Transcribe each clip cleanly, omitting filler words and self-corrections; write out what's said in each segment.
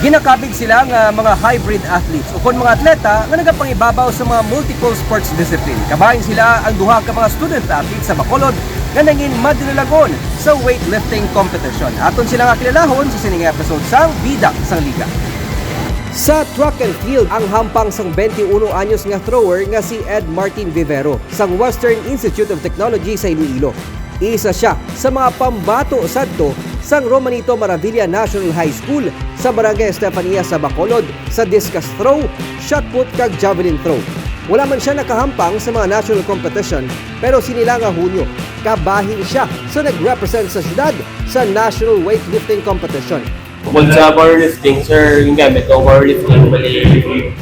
Ginakabig sila nga mga hybrid athletes o kon mga atleta nga nagapangibabaw sa mga multiple sports discipline. Kabahin sila ang duha ka mga student athletes sa Bacolod nga nangin madinalagon sa weightlifting competition. Aton sila nga kilalahon sa sining episode sang Bida sang Liga. Sa track and field, ang hampang sang 21 anyos nga thrower nga si Ed Martin Vivero sang Western Institute of Technology sa Iloilo. Isa siya sa mga pambato sadto sang Romanito Maravilla National High School sa Barangay Estefania sa Bacolod sa discus throw, shot put kag javelin throw. Wala man siya nakahampang sa mga national competition pero sinila nga Hunyo, kabahin siya sa nag-represent sa syudad sa national weightlifting competition. Bukod sa powerlifting, sir, yung gamit ko, powerlifting, bali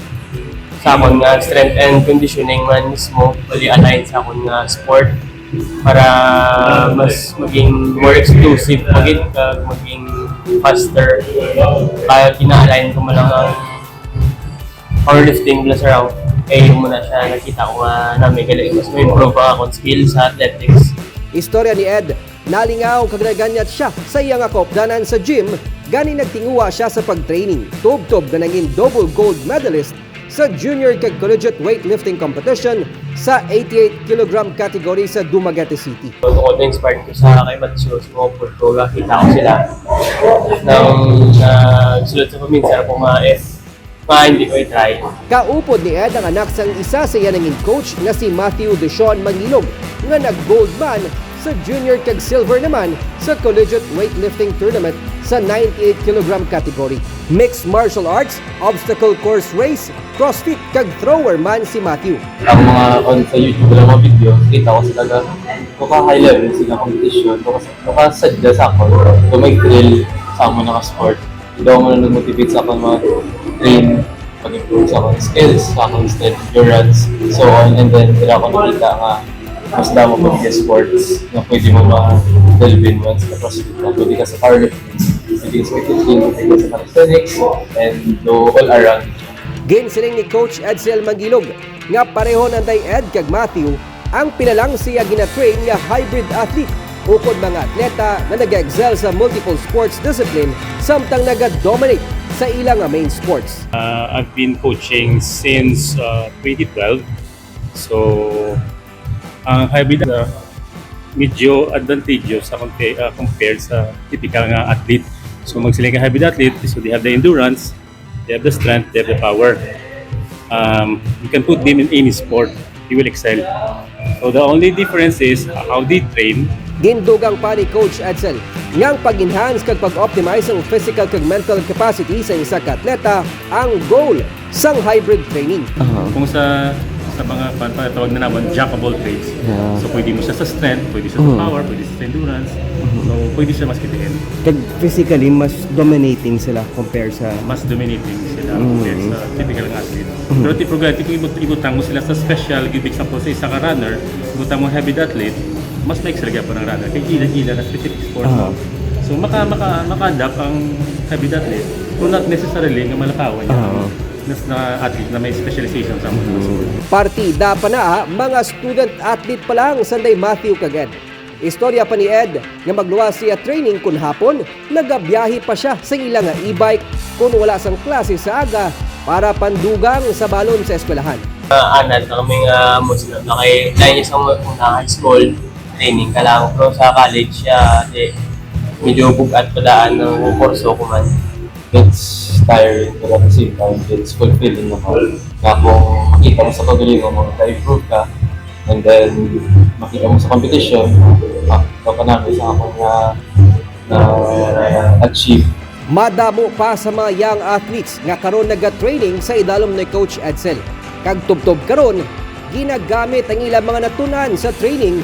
sa akong strength and conditioning man mismo, bali align sa akong sport para mas maging more exclusive, maging faster. Kaya kina-align ko man lang ang powerlifting plus around. Kaya yung muna siya, nakita ko nga namin galing mas may improve ang akong skills sa athletics. Istorya ni Ed, nalingaw kag naganyat siya sa iyang akopdanan sa gym, gani nagtinguwa siya sa pagtraining. Tub-tub na naging double gold medalist sa junior kag collegiate weightlifting competition sa 88 kg category sa Dumaguete City. Tungkol na inspired ko sa kay Matsuos mo, Porto, kita ko sila nang sulod sa paminsan po hindi ko i-try. Kaupod ni Ed ang anak sang isa sa yanangin coach na si Matthew Deshawn Mangilog nga nag-gold man sa junior kag silver naman sa collegiate weightlifting tournament sa 98 kg category. Mixed martial arts, obstacle course race, crossfit kag thrower man si Matthew. Ang mga on sa YouTube lang mga video, kita ko sila kuka high level sila competition, kuka sadya sa ako, kung may thrill sa ako na sport. Hindi ako muna nag-motivate sa akong mga train, pag-improve sa akong skills, sa akong strength, endurance, so on, and then sila ako nakita nga mas damo pa mga sports na pwede mo ma-delve in once na CrossFit na pwede ka sa powerlifting, pwede ka sa weightlifting, pwede ka sa calisthenics, and do all around. Ginsiling ni Coach Edsel Mangilog nga pareho nanday Ed kag Matthew ang pinalang siya gina-train nga hybrid athlete ukod mga atleta na nag-excel sa multiple sports discipline samtang nag-dominate sa ilang main sports. I've been coaching since 2012. So, ang hybrid medyo advantageous sa compared sa typical nga athlete. So, magsiling ka hybrid athlete, so they have the endurance, they have the strength, they have the power. You can put them in any sport, he will excel. So, the only difference is how they train. Gindugang pa ni Coach Edsel ngang pag-enhance kag pag-optimize ang physical kag mental capacity sa isa ka atleta ang goal sang hybrid training. Kung sa mga tawag na naman jack of all trades. So pwede mo siya sa strength, pwede siya sa power, pwede siya sa endurance. So pwede siya mas kitiin. Kag physically mas dominating sila compare sa Mas dominating sila compared sa typical ng athlete. Pero kung ibutang mo sila sa special, give example sa isa ka runner, ibutang mo heavy athlete, mas ma-excel ka pa ng runner. Kaya gila-gila na specific sport mo. So maka-adapt ang heavy athlete kung not necessarily nga malakawan niya. Na athlete na may specialization sa mga sport. partida pa na mga student athlete pa lang sanday Matthew kag Ed. Istorya pa ni Ed nga magluwas siya training kun hapon, nagabiyahe pa siya sa ilang e-bike kung wala sang klase sa aga para pandugang sa balon sa eskwelahan. Anad na kami muslim na kay dahil niya sa high school training ka lang, pero sa college medyo bugat padaan ng kurso ko man. It's tiring, pero at the same time, it's fulfilling naman. Na kung makita mo sa pagalingo mo, na-improve ka, and then makita mo sa competition, namin sa akong na-achieve. Madamo pa sa mga young athletes nga karon naga-training sa idalom ni Coach Edsel. Kag tubtob karon, ginagamit ang ilang mga natunan sa training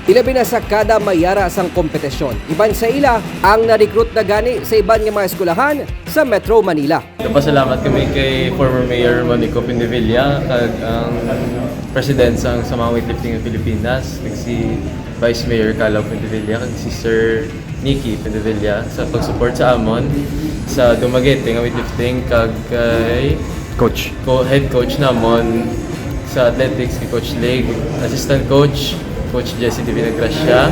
ilabi na sa kada mayara sang kompetisyon. Iban sa ila ang na-recruit na gani sa iban nga mga eskwelahan sa Metro Manila. Nagpasalamat kami kay former Mayor Monico Pindevilla kag ang president sang mga weightlifting ng Pilipinas, kag si Vice Mayor Calao Pindevilla kag si Sir Nicky Pindevilla sa pag-support sa amon sa Dumaguete nga weightlifting kag kay head coach namon sa athletics kay Coach Leg, assistant coach Coach Jesse Divina Gracia,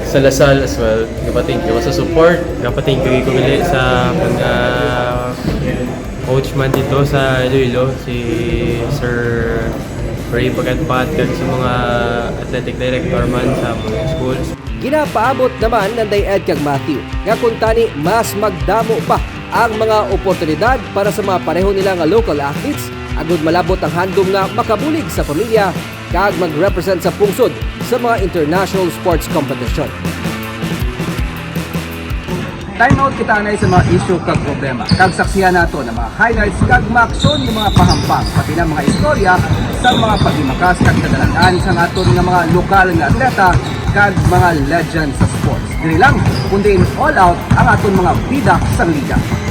sa Lasal as well. Thank you sa support. Thank you ko sa mga coach man dito sa Iloilo, si Sir Ray Pagatpat, kag sa mga athletic director man sa mga schools. Ginapaabot naman ng DayEd kag Matthew nga kung tani mas magdamo pa ang mga oportunidad para sa mga pareho nila nga local athletes agud malabot ang handom nga makabulig sa pamilya kag mag-represent sa pungsod sa mga international sports competition. Time out kita na sa mga issue kag problema. Kag saksihan nato ng mga highlights kag maaksyon ng mga pahampang pati ng mga istorya sa mga paghimakas kag kadalanan sa aton nga mga lokal nga atleta kag mga legends sa sports. Dili lang kundi all out ang aton mga bida sa liga.